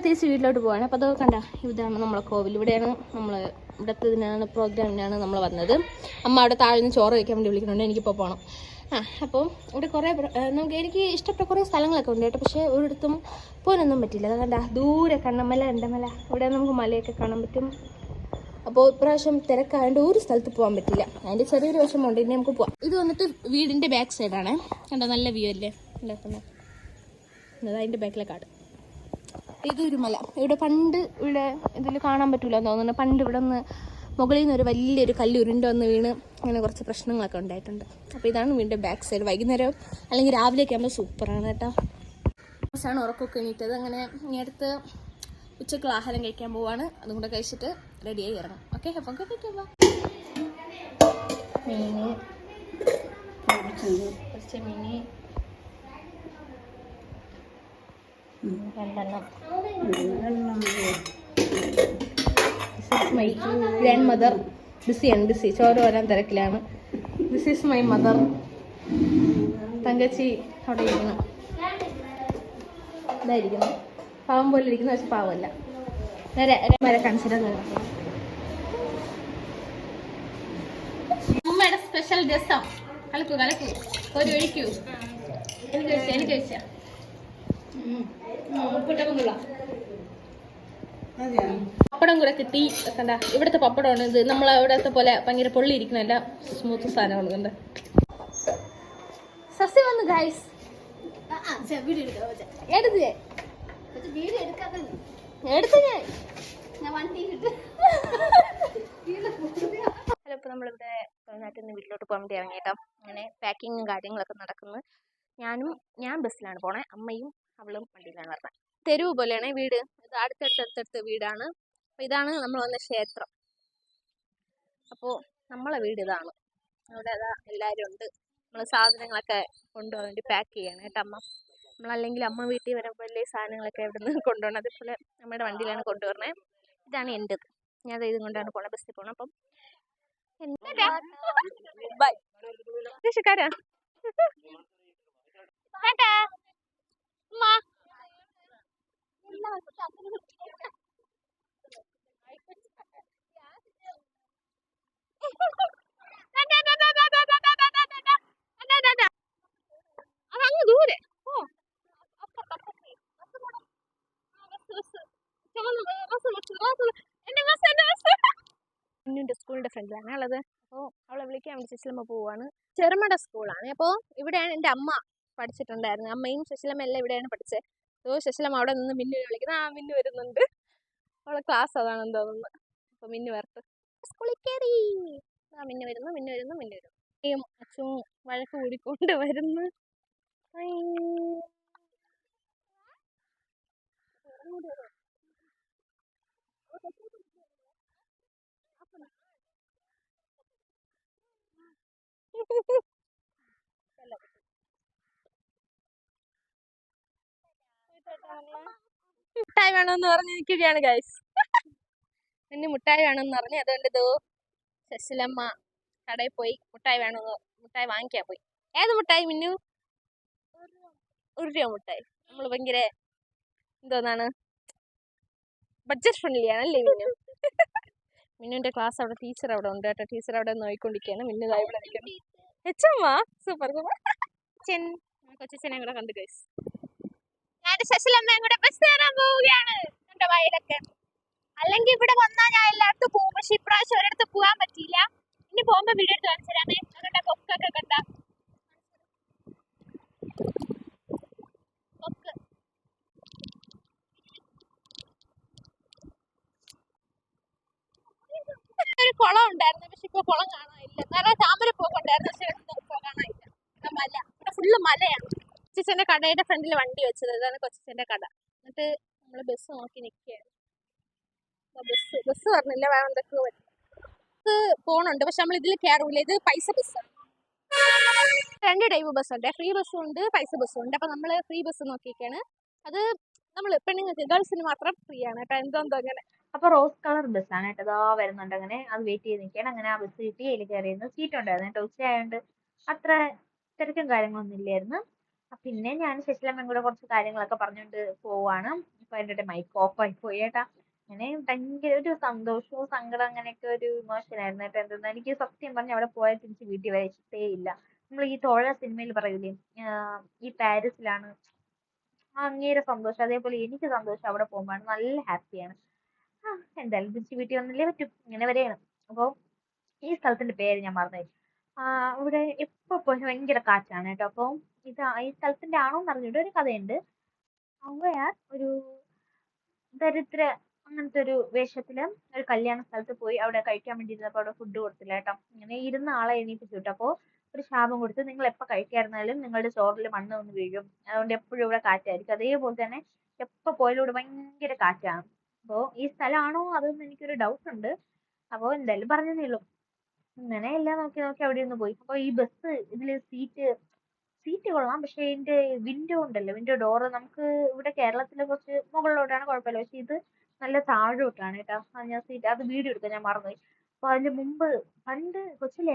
തിരിച്ച് വീട്ടിലോട്ട് പോവാണ്. അപ്പോൾ അത് കണ്ട, ഇതാണ് നമ്മളെ കോവിൽ. ഇവിടെയാണ് നമ്മൾ ഇവിടത്തതിനാണ് പ്രോഗ്രാമിനാണ് നമ്മൾ വന്നത്. അമ്മ അവിടെ താഴെ നിന്ന് ചോറ് വയ്ക്കാൻ വേണ്ടി വിളിക്കുന്നുണ്ട്. എനിക്കിപ്പോൾ പോകണം. അപ്പോൾ ഇവിടെ കുറേ എനിക്ക് ഇഷ്ടപ്പെട്ട കുറേ സ്ഥലങ്ങളൊക്കെ ഉണ്ട് കേട്ടോ. പക്ഷേ ഒരിടത്തും പോകാനൊന്നും പറ്റില്ല. അത് കണ്ട ദൂരെ കണ്ണമല, എണ്ടമല, ഇവിടെ നമുക്ക് മലയൊക്കെ കാണാൻ പറ്റും. അപ്പോൾ ഇപ്രാവശ്യം തിരക്കായതുകൊണ്ട് ഒരു സ്ഥലത്ത് പോകാൻ പറ്റില്ല. അതിൻ്റെ ചെറിയൊരു വിഷമമുണ്ട്. ഇനി നമുക്ക് പോവാം. ഇത് വന്നിട്ട് വീടിൻ്റെ ബാക്ക് സൈഡാണ്. കണ്ടോ, നല്ല വ്യൂ അല്ലേ ഉണ്ടാക്കുന്നത്. അതിൻ്റെ ബാക്കിലെ കാട്. ഇതൊരു മല. ഇവിടെ പണ്ട് ഇവിടെ ഇതിൽ കാണാൻ പറ്റില്ല എന്ന് തോന്നുന്നു. പണ്ട് ഇവിടെ നിന്ന് മുകളിൽ നിന്ന് ഒരു വലിയൊരു കല്ല് ഉരുണ്ട് വന്ന് വീണ് അങ്ങനെ കുറച്ച് പ്രശ്നങ്ങളൊക്കെ ഉണ്ടായിട്ടുണ്ട്. അപ്പോൾ ഇതാണ് വീണ്ടും ബാക്ക് സൈഡ്. വൈകുന്നേരം അല്ലെങ്കിൽ രാവിലെയൊക്കെ ആകുമ്പോൾ സൂപ്പറാണ് കേട്ടോ. ആണ് ഉറക്കമൊക്കെ എണീറ്റത്. അങ്ങനെ ഇനി അടുത്ത് ഉച്ചക്കുള്ള ആഹാരം കഴിക്കാൻ പോവാണ്. അതും കൂടെ കഴിച്ചിട്ട് റെഡിയായി ഇറങ്ങും. ഓക്കെ, അപ്പം കഴിക്കാൻ പോവാം. മീന്, കുറച്ച് മീന്, 2 എണ്ണം. This is my grandmother. Busy ചോറ് വരാൻ തിരക്കിലാണ്. This is my mother. തങ്കച്ചി അവിടെ ഇരിക്കണം. ഇതായിരിക്കുന്നു പാവം പോലെ ഇരിക്കുന്നു, പക്ഷെ പാവമല്ല. വരെ കൺസിഡർ അമ്മയുടെ സ്പെഷ്യൽ രസം. കലക്കൂ ഒരു ഒഴിക്കൂ. എനിക്ക് വെച്ചാ പപ്പടം കൂടെ കിട്ടി. കണ്ട, ഇവിടുത്തെ പപ്പടമാണ് ഇത്. നമ്മളെ ഇവിടത്തെ പോലെ ഭയങ്കര പൊള്ളി ഇരിക്കുന്നല്ല, സ്മൂത്ത് സാധനമാണ്. കണ്ട സസ്യ വന്നു ഗൈസ്. ഹലോ, ഇപ്പൊ നമ്മളിവിടെ നാട്ടിൽ നിന്ന് വീട്ടിലോട്ട് പോകാൻ വേണ്ടി ഇറങ്ങിയിട്ടോ. അങ്ങനെ പാക്കിങ്ങും കാര്യങ്ങളൊക്കെ നടക്കുന്നു. ഞാൻ ബസ്സിലാണ് പോണേ. അമ്മയും അവളും വണ്ടിയിലാണ് പറഞ്ഞത്. തെരുവ് പോലെയാണ് വീട്. ഇത് അടുത്തടുത്തടുത്തടുത്ത് വീടാണ്. അപ്പോൾ ഇതാണ് നമ്മൾ വന്ന ക്ഷേത്രം. അപ്പോൾ നമ്മളെ വീട് ഇതാണ്. അവിടെ അതാ എല്ലാവരും ഉണ്ട്. നമ്മൾ സാധനങ്ങളൊക്കെ കൊണ്ടുപോകാൻ വേണ്ടി പാക്ക് ചെയ്യണം കേട്ടോ അമ്മ. നമ്മളല്ലെങ്കിൽ അമ്മ വീട്ടിൽ വരുമ്പോൾ വലിയ സാധനങ്ങളൊക്കെ ഇവിടെ നിന്ന് കൊണ്ടുപോകണം. അതേപോലെ നമ്മുടെ വണ്ടിയിലാണ് കൊണ്ടുവരണേ. ഇതാണ് എൻ്റെ. ഞാൻ ഇതും കൊണ്ടാണ് പോണത്, ബസ്സിൽ പോകണം. അപ്പം ബൈ ഋഷിക്കാരാ. അതങ്ങ് ദൂരെ. മിന്നുന്റെ സ്കൂളിന്റെ ഫ്രണ്ടിലാണ് ഉള്ളത്. അപ്പോൾ അവളെ വിളിക്കാൻ വേണ്ടി ശശിലമ്മ പോവാണ്. ചെറുമട സ്കൂളാണ്. അപ്പോൾ ഇവിടെയാണ് എൻ്റെ അമ്മ പഠിച്ചിട്ടുണ്ടായിരുന്നത്. അമ്മയും ശശിലമ്മ എല്ലാം ഇവിടെയാണ് പഠിച്ചത്. അപ്പോൾ ശശിലമ്മ അവിടെ നിന്ന് മിന്നു വിളിക്കുന്നത്. മിന്നു വരുന്നുണ്ട്. അവളെ ക്ലാസ് അതാണെന്ന് തോന്നുന്നു. അപ്പോൾ മിന്നു വരട്ടെ. സ്കൂളിൽ കയറി. മിന്നു വരുന്നു. അച്ഛനും വഴക്ക് കൂടിക്കൊണ്ട് വരുന്നു. മുട്ടായി വേണമെന്ന് പറഞ്ഞ് നിൽക്കുകയാണ് ഗൈസ്. പിന്നെ മുട്ടായി വേണമെന്ന് പറഞ്ഞ് അതുകൊണ്ട് ശശിലമ്മ കടയിൽ പോയി മുട്ടായി വാങ്ങിക്കാൻ പോയി. ഏത് മുട്ടായി മിന്നു? 1 രൂപ മുട്ടായി. നമ്മൾ ഭയങ്കര എന്തോന്നാണ്, ബഡ്ജറ്റ് ഫ്രണ്ട്ലി ആണല്ലേ മിന്നു. മിന്നുവിന്റെ ക്ലാസ് അവിടെ ടീച്ചർ അവിടെ ഉണ്ട് കേട്ടോ. ടീച്ചർ അവിടെ നോയിക്കൊണ്ടിരിക്കുകയാണ്. മിന്നു ഇവിടെ നിൽക്കുന്നു. സൂപ്പർ കൊച്ചനെ കൂടെ കണ്ടു ഗൈസ്. ഞാൻ ശശിലമ്മയും കൂടെ ബസ് കയറാൻ പോവുകയാണ്. എന്റെ വയലൊക്കെ അല്ലെങ്കിൽ ഇവിടെ വന്നാൽ ഞാൻ എല്ലായിടത്തും പോകും. പക്ഷെ ഇപ്രാവശ്യം ഒരിടത്ത് പോകാൻ പറ്റിയില്ല. ഇനി പോകുമ്പോ വീഡിയോ എടുത്ത് കാണിച്ചു തരാമേ. അതുകൊണ്ട് കൊക്കൊക്കെ കണ്ട കൊക്ക്. ഒരു കുളം ഉണ്ടായിരുന്നു, പക്ഷെ ഇപ്പൊ കുളം കാണാനില്ല. നിറയെ താമരപ്പൂവ് ഉണ്ടായിരുന്നു, പക്ഷെ കാണാനില്ല. മല, ഇവിടെ ഫുള്ള് മലയാണ്. കൊച്ചിന്റെ കടയുടെ ഫ്രണ്ടിൽ വണ്ടി വെച്ചത്. ഇതാണ് കൊച്ചിന്റെ കട. എന്നിട്ട് നമ്മള് ബസ് നോക്കി നിൽക്കുകയാണ്. ബസ് പറഞ്ഞില്ല, വേറെ എന്തൊക്കെയോ പോണുണ്ട്. പക്ഷെ നമ്മൾ ഇതിൽ കയറൂല. ഇത് പൈസ ബസ്സാണ്. 2 ടൈപ്പ് ബസ്സുണ്ട്. ഫ്രീ ബസ്സും ഉണ്ട്, പൈസ ബസ്സും ഉണ്ട്. അപ്പൊ നമ്മള് ഫ്രീ ബസ് നോക്കിയിരിക്കുകയാണ്. അത് നമ്മൾ പെണ്ണുങ്ങൾക്ക് ഗേൾസിന് മാത്രം ഫ്രീ ആണ് കേട്ടോ. എന്തോ അങ്ങനെ. അപ്പൊ റോസ് കളർ ബസ്സാണ് കേട്ടോ. ഇതാ വരുന്നുണ്ട്. അങ്ങനെ അത് വെയിറ്റ് ചെയ്ത് നിൽക്കുകയാണ്. അങ്ങനെ ആ ബസ് കിട്ടി. അതിൽ കയറിയിരുന്നു. സീറ്റ് ഉണ്ടായിരുന്നു കേട്ടോ. ഉച്ചയായതുകൊണ്ട് അത്ര തിരക്കും കാര്യങ്ങളൊന്നും ഇല്ലായിരുന്നു. പിന്നെ ഞാൻ ശശിലമ്മയും കൂടെ കുറച്ച് കാര്യങ്ങളൊക്കെ പറഞ്ഞുകൊണ്ട് പോവാണ്. അപ്പൊ എന്റെ മൈക്ക് ഓഫ് ആയി പോയി കേട്ടാ. അങ്ങനെ ഭയങ്കര ഒരു സന്തോഷവും സങ്കടം അങ്ങനെയൊക്കെ ഒരു ഇമോഷൻ ആയിരുന്നു കേട്ടോ. എന്തെന്നാ എനിക്ക് സത്യം പറഞ്ഞ അവിടെ പോയാൽ തിരിച്ച് വീട്ടിൽ വരാൻ ഇഷ്ടേ ഇല്ല. നമ്മൾ ഈ തോഴ സിനിമയിൽ പറയൂലേ, ഈ പാരീസിലാണ് അങ്ങേരെ സന്തോഷം, അതേപോലെ എനിക്ക് സന്തോഷം അവിടെ പോകുമ്പോഴാണ്. നല്ല ഹാപ്പിയാണ്. ആ, എന്തായാലും തിരിച്ച് വീട്ടിൽ വന്നല്ലേ പറ്റും. ഇങ്ങനെ വരെയാണ്. അപ്പൊ ഈ സ്ഥലത്തിന്റെ പേര് ഞാൻ മറന്നുപോയി. ഇവിടെ എപ്പോ പോയി ഭയങ്കര കാറ്റാണ് കേട്ടോ. അപ്പൊ ഈ സ്ഥലത്തിന്റെ ആണോന്ന് അറിഞ്ഞിട്ട് ഒരു കഥയുണ്ട്. അവിടെ ഒരു ദരിദ്ര അങ്ങനത്തെ ഒരു വേഷത്തില് ഒരു കല്യാണ സ്ഥലത്ത് പോയി അവിടെ കഴിക്കാൻ വേണ്ടി ഇരുന്നപ്പോ അവിടെ ഫുഡ് കൊടുത്തില്ല കേട്ടോ. ഇങ്ങനെ ഇരുന്ന ആളെ എണീപ്പിച്ചു വിട്ടു. അപ്പൊ ഒരു ശാപം കൊടുത്ത്, നിങ്ങൾ എപ്പോ കഴിക്കാതിരുന്നാലും നിങ്ങളുടെ ചോറിൽ മണ്ണ് വന്ന് വീഴും, അതുകൊണ്ട് എപ്പോഴും ഇവിടെ കാറ്റായിരിക്കും. അതേപോലെ തന്നെ എപ്പോ പോയാലും ഇവിടെ ഭയങ്കര കാറ്റാണ്. അപ്പൊ ഈ സ്ഥലമാണോ അതൊന്നും എനിക്കൊരു ഡൗട്ട് ഉണ്ട്. അപ്പൊ എന്തായാലും പറഞ്ഞതേ ഉള്ളൂ. അങ്ങനെ എല്ലാം നോക്കി നോക്കി അവിടെ നിന്ന് പോയി. അപ്പൊ ഈ ബസ് ഇതില് സീറ്റ് കൊള്ളാം, പക്ഷെ ഇതിന്റെ വിൻഡോ ഉണ്ടല്ലോ, വിൻഡോ ഡോറ് നമുക്ക് ഇവിടെ കേരളത്തിലെ കുറച്ച് മുകളിലോട്ടാണ്, കുഴപ്പമില്ല. പക്ഷെ ഇത് നല്ല താഴോട്ടാണ് കേട്ടോ. ഞാൻ സീറ്റ് അത് വീഡിയോ എടുക്കാൻ ഞാൻ മറന്നുപോയി. അപ്പൊ അതിന്റെ മുമ്പ് പണ്ട് കൊച്ചിലെ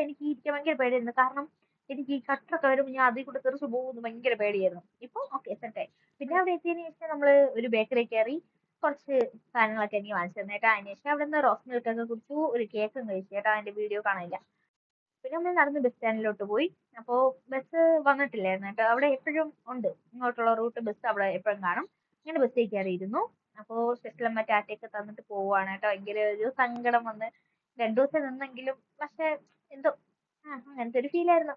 എനിക്ക് ഇരിക്കാൻ ഭയങ്കര പേടിയായിരുന്നു. കാരണം എനിക്ക് ഈ കട്ടറൊക്കെ വരുമ്പോൾ ഞാൻ അതിൽ കൂടെ തെറിച്ച് പോകുന്നു ഭയങ്കര പേടിയായിരുന്നു. ഇപ്പൊ ഓക്കെ സെറ്റായി. പിന്നെ അവിടെ എത്തിയതിനു ശേഷം നമ്മള് ഒരു ബേക്കറി കയറി കുറച്ച് സാധനങ്ങളൊക്കെ എനിക്ക് വാങ്ങിച്ചു തന്നെ കേട്ടോ. അതിന് ശേഷം അവിടെ നിന്ന് റോസ് മിൽക്ക് ഒക്കെ കുടിച്ചു, ഒരു കേക്കും കഴിച്ചു കേട്ടോ. അതിന്റെ വീഡിയോ കാണില്ല. പിന്നെ നമ്മൾ നടന്ന് ബസ് സ്റ്റാൻഡിലോട്ട് പോയി. അപ്പോ ബസ് വന്നിട്ടില്ലായിരുന്നു കേട്ടോ. അവിടെ എപ്പോഴും ഉണ്ട്, ഇങ്ങോട്ടുള്ള റൂട്ട് ബസ് അവിടെ എപ്പോഴും കാണും. ഇങ്ങനെ ബസ്സിൽ കയറിയിരുന്നു. അപ്പോ ഷെട്ടിലമ്മ ടാറ്റയൊക്കെ തന്നിട്ട് പോവാണ് കേട്ടോ. ഭയങ്കര ഒരു സങ്കടം വന്ന്, 2 ദിവസം നിന്നെങ്കിലും പക്ഷെ എന്തോ അങ്ങനത്തെ ഒരു ഫീൽ ആയിരുന്നു.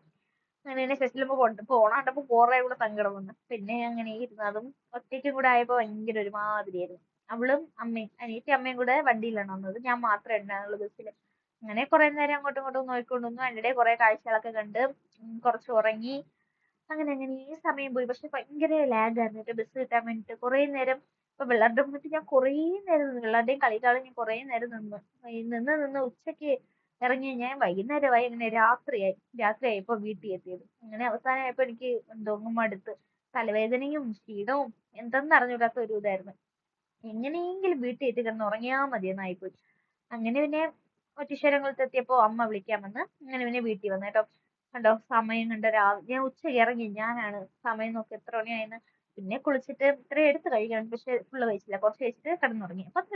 അങ്ങനെ തന്നെ ഷെട്ടിലമ്മ പോണ കണ്ടപ്പോ കുറെ കൂടെ സങ്കടം വന്നു. പിന്നെ അങ്ങനെ ഇരുന്നതും ഒറ്റയ്ക്കും കൂടെ ആയപ്പോ ഭയങ്കര ഒരുമാതിരിയായിരുന്നു. അവളും അമ്മയും അനിയത്തി അമ്മയും കൂടെ വണ്ടിയിലാണ് വന്നത്, ഞാൻ മാത്രമേ ഉണ്ടായിരുന്നുള്ളൂ ബസ്സിൽ. അങ്ങനെ കുറെ നേരം അങ്ങോട്ടും ഇങ്ങോട്ടും നോക്കിക്കൊണ്ടിരുന്നു. അതിനിടെ കുറെ കാഴ്ചകളൊക്കെ കണ്ട് കുറച്ച് ഉറങ്ങി. അങ്ങനെ അങ്ങനെ ഈ സമയം പോയി. പക്ഷെ ഭയങ്കര ലാഗ് ആയിരുന്നു കേട്ടോ ബസ് കിട്ടാൻ വേണ്ടിട്ട്. കുറെ നേരം ഇപ്പൊ വെള്ളാരുടെ മുന്നിട്ട് ഞാൻ കുറെ നേരം നിന്ന്, വെള്ളാരുടെയും കളിക്കാളും ഞാൻ കുറെ നേരം നിന്ന്. ഈ നിന്ന് നിന്ന് ഉച്ചയ്ക്ക് ഇറങ്ങി, ഞാൻ വൈകുന്നേരമായി, അങ്ങനെ രാത്രിയായപ്പോ വീട്ടിൽ എത്തിയത്. അങ്ങനെ അവസാനമായപ്പോ എനിക്ക് എന്തോ മടുത്ത്, തലവേദനയും ക്ഷീണവും എന്തെന്ന് അറിഞ്ഞൂടാത്ത ഒരു ഇതായിരുന്നു. എങ്ങനെയെങ്കിലും വീട്ടിൽ എത്തി കിടന്ന് ഉറങ്ങിയാ മതിയെന്നായിപ്പോയി. അങ്ങനെ പിന്നെ ഒറ്റശ്വരംകുളത്ത് എത്തിയപ്പോ അമ്മ വിളിക്കാൻ വന്ന്. അങ്ങനെ പിന്നെ വീട്ടിൽ വന്നു കേട്ടോ. കണ്ടോ സമയം കണ്ടോ, ഞാൻ ഉച്ചയ്ക്ക് ഇറങ്ങി, ഞാനാണ് സമയം നോക്കി എത്ര മണിയായെന്ന്. പിന്നെ കുളിച്ചിട്ട് ഇത്രയും എടുത്ത് കഴിക്കണം, പക്ഷെ ഫുള്ള് കഴിച്ചില്ല, കുറച്ച് കഴിച്ചിട്ട് കിടന്നുറങ്ങി. അപ്പൊ